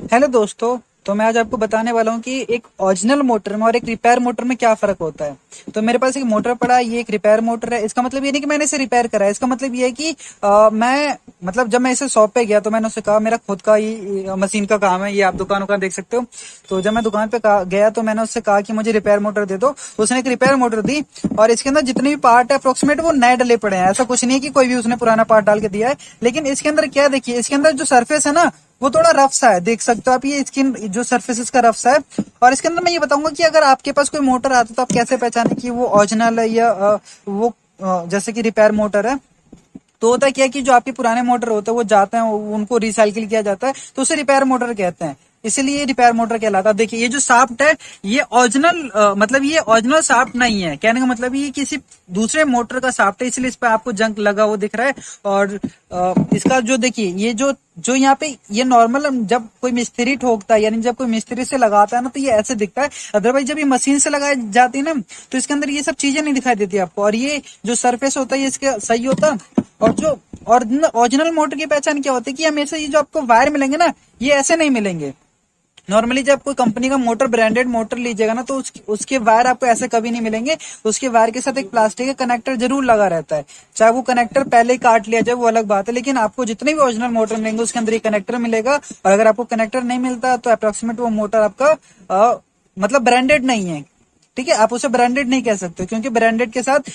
Hello दोस्तों। तो मैं आज आपको बताने वाला हूँ कि एक ओरिजिनल मोटर में और एक रिपेयर मोटर में क्या फर्क होता है। तो मेरे पास एक मोटर पड़ा है, ये एक रिपेयर मोटर है। इसका मतलब ये नहीं कि मैंने इसे रिपेयर करा है। इसका मतलब ये है कि मैं मतलब जब मैं इसे शॉप पे गया तो मैंने उससे कहा मेरा खुद का ही मशीन का काम है, ये आप दुकान उकान देख सकते हो। तो जब मैं दुकान पे गया तो मैंने उससे कहा कि मुझे रिपेयर मोटर दे दो। उसने एक रिपेयर मोटर दी और इसके अंदर जितने भी पार्ट है अप्रोक्सीमेट वो नए डले पड़े हैं। ऐसा कुछ नहीं है कि कोई भी उसने पुराना पार्ट डाल के दिया है। लेकिन इसके अंदर क्या देखिए, इसके अंदर जो सरफेस है ना वो थोड़ा रफ सा है, देख सकते हो आप। ये स्किन जो सरफेस इसका रफ सा है। और इसके अंदर मैं ये बताऊंगा कि अगर आपके पास कोई मोटर आता है तो आप कैसे पहचाने कि वो ओरिजिनल है या वो जैसे कि रिपेयर मोटर है। तो होता क्या है कि जो आपके पुराने मोटर होते हैं वो जाते हैं, उनको रिसाइकिल किया जाता है तो उसे रिपेयर मोटर कहते हैं। इसलिए ये रिपेयर मोटर कहलाता है। देखिए ये जो शाफ्ट है ये ओरिजिनल मतलब ये ओरिजिनल शाफ्ट नहीं है। कहने का मतलब ये किसी दूसरे मोटर का शाफ्ट है, इसलिए इस पे आपको जंग लगा वो दिख रहा है। और इसका जो देखिए ये जो जो यहाँ पे ये नॉर्मल जब कोई मिस्त्री ठोकता है यानी जब कोई मिस्त्री से लगाता है ना तो ये ऐसे दिखता है। अदरवाइज जब ये मशीन से लगाई जाती है ना तो इसके अंदर ये सब चीजें नहीं दिखाई देती आपको। और ये जो सरफेस होता है ये इसका सही होता है। और जो ओरिजिनल मोटर की पहचान क्या होती है कि हमेशा ये जो आपको वायर मिलेंगे ना ये ऐसे नहीं मिलेंगे। नॉर्मली जब कोई कंपनी का मोटर ब्रांडेड मोटर लीजिएगा ना तो उसके वायर आपको ऐसे कभी नहीं मिलेंगे। उसके वायर के साथ एक प्लास्टिक का कनेक्टर जरूर लगा रहता है। चाहे वो कनेक्टर पहले ही काट लिया जाए वो अलग बात है, लेकिन आपको जितने भी ओरिजिनल मोटर मिलेंगे उसके अंदर ये कनेक्टर मिलेगा। और अगर आपको कनेक्टर नहीं मिलता तो अप्रोक्सीमेट वो मोटर आपका मतलब ब्रांडेड नहीं है। ठीक है, आप उसे ब्रांडेड नहीं कह सकते क्योंकि ब्रांडेड के साथ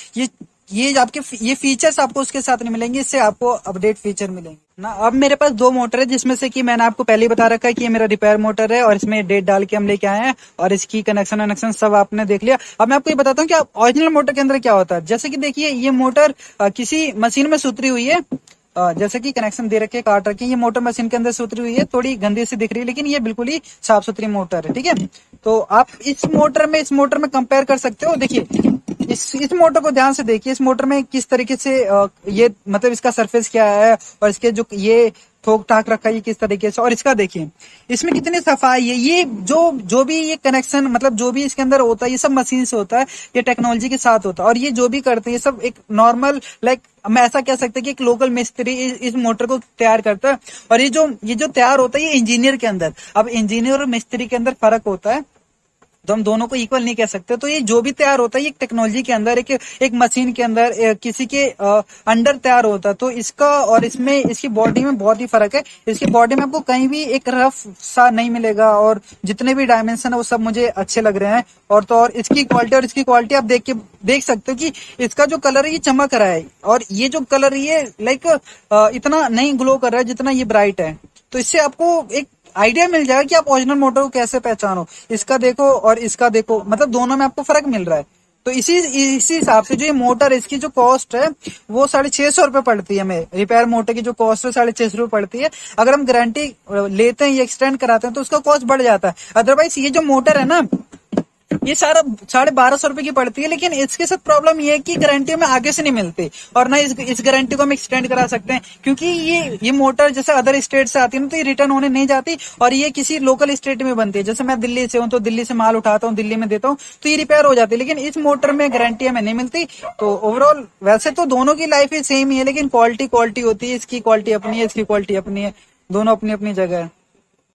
ये आपके ये फीचर्स आपको उसके साथ नहीं मिलेंगे, इससे आपको अपडेट फीचर मिलेंगे ना। अब मेरे पास दो मोटर है जिसमें से कि मैंने आपको पहले ही बता रखा है कि ये मेरा रिपेयर मोटर है और इसमें डेट डाल के हम लेके आए हैं और इसकी कनेक्शन वनेक्शन सब आपने देख लिया। अब मैं आपको ये बताता हूँ कि ओरिजिनल मोटर के अंदर क्या होता है। जैसे कि देखिए ये मोटर किसी मशीन में सुतरी हुई है। जैसे कि कनेक्शन दे रखे काट रखे, ये मोटर मशीन के अंदर से उतरी हुई है, थोड़ी गंदी सी दिख रही है लेकिन ये बिल्कुल ही साफ सुथरी मोटर है। ठीक है, तो आप इस मोटर में कंपेयर कर सकते हो। देखिए इस मोटर को ध्यान से देखिए, इस मोटर में किस तरीके से ये मतलब इसका सरफेस क्या है और इसके जो ये ठोक ठाक रखा है ये किस तरीके से। और इसका देखिए इसमें कितनी सफाई है। ये जो भी ये कनेक्शन मतलब जो भी इसके अंदर होता है ये सब मशीन से होता है, ये टेक्नोलॉजी के साथ होता है। और ये जो भी करते हैं ये सब एक नॉर्मल लाइक हम ऐसा कह सकते हैं कि एक लोकल मिस्त्री इस मोटर को तैयार करता है। और ये जो तैयार होता है ये इंजीनियर के अंदर। अब इंजीनियर और मिस्त्री के अंदर फर्क होता है तो हम दोनों को इक्वल नहीं कह सकते। तो ये जो भी तैयार होता है ये टेक्नोलॉजी के अंदर एक मशीन के अंदर किसी के अंडर तैयार होता है। तो इसका और इसमें इसकी बॉडी में बहुत ही फर्क है। इसकी बॉडी में आपको कहीं भी एक रफ सा नहीं मिलेगा और जितने भी डायमेंशन है वो सब मुझे अच्छे लग रहे हैं। और तो और इसकी क्वालिटी आप देख सकते हो कि इसका जो कलर है ये चमक रहा है और ये जो कलर ये लाइक इतना नहीं ग्लो कर रहा है जितना ये ब्राइट है। तो इससे आपको एक आइडिया मिल जाएगा कि आप ओरिजिनल मोटर को कैसे पहचानो। इसका देखो और इसका देखो, मतलब दोनों में आपको फर्क मिल रहा है। तो इसी इसी हिसाब से जो ये मोटर है इसकी जो कॉस्ट है वो 650 रुपये पड़ती है। हमें रिपेयर मोटर की जो कॉस्ट है 650 रुपये पड़ती है। अगर हम गारंटी लेते हैं या एक्सटेंड कराते हैं तो उसका कॉस्ट बढ़ जाता है। अदरवाइज ये जो मोटर है ना ये सारा 1250 रुपए की पड़ती है। लेकिन इसके साथ प्रॉब्लम ये है कि गारंटी हमें आगे से नहीं मिलती और ना इस गारंटी को हम एक्सटेंड करा सकते हैं क्योंकि ये मोटर जैसे अदर स्टेट से आती है ना तो ये रिटर्न होने नहीं जाती। और ये किसी लोकल स्टेट में बनती है। जैसे मैं दिल्ली से हूँ तो दिल्ली से माल उठाता हूँ दिल्ली में देता हूँ तो ये रिपेयर हो जाती है। लेकिन इस मोटर में गारंटी हमें नहीं मिलती। तो ओवरऑल वैसे तो दोनों की लाइफ ही सेम ही है लेकिन क्वालिटी क्वालिटी होती है। इसकी क्वालिटी अपनी है, इसकी क्वालिटी अपनी है, दोनों अपनी अपनी जगह है।